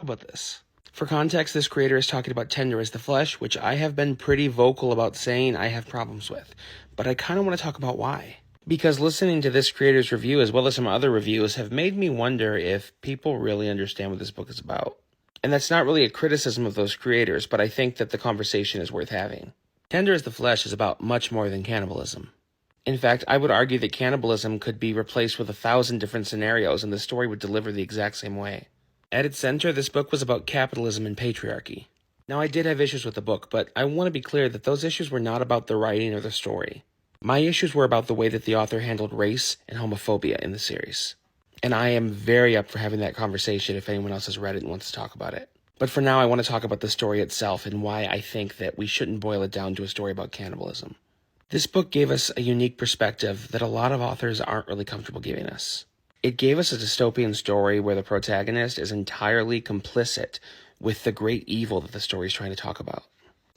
about this. For context, this creator is talking about tender as the flesh, which I have been pretty vocal about saying I have problems with. But I kind of want to talk about why. Because listening to this creator's review, as well as some other reviews, have made me wonder if people really understand what this book is about. And that's not really a criticism of those creators, but I think that the conversation is worth having. Tender as the Flesh is about much more than cannibalism. In fact, I would argue that cannibalism could be replaced with 1,000 different scenarios and the story would deliver the exact same way. At its center, this book was about capitalism and patriarchy. Now, I did have issues with the book, but I want to be clear that those issues were not about the writing or the story. My issues were about the way that the author handled race and homophobia in the series. And I am very up for having that conversation if anyone else has read it and wants to talk about it. But for now, I want to talk about the story itself and why I think that we shouldn't boil it down to a story about cannibalism. This book gave us a unique perspective that a lot of authors aren't really comfortable giving us. It gave us a dystopian story where the protagonist is entirely complicit with the great evil that the story is trying to talk about.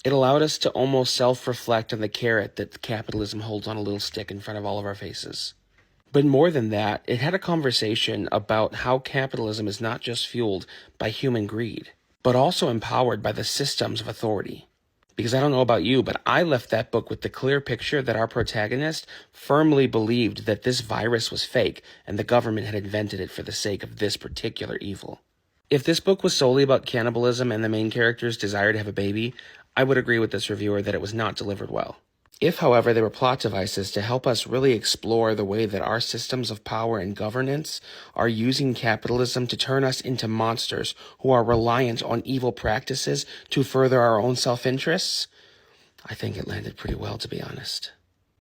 It allowed us to almost self-reflect on the carrot that capitalism holds on a little stick in front of all of our faces. But more than that, it had a conversation about how capitalism is not just fueled by human greed, but also empowered by the systems of authority. Because I don't know about you, but I left that book with the clear picture that our protagonist firmly believed that this virus was fake and the government had invented it for the sake of this particular evil. If this book was solely about cannibalism and the main character's desire to have a baby, I would agree with this reviewer that it was not delivered well. If, however, they were plot devices to help us really explore the way that our systems of power and governance are using capitalism to turn us into monsters who are reliant on evil practices to further our own self-interests, I think it landed pretty well, to be honest.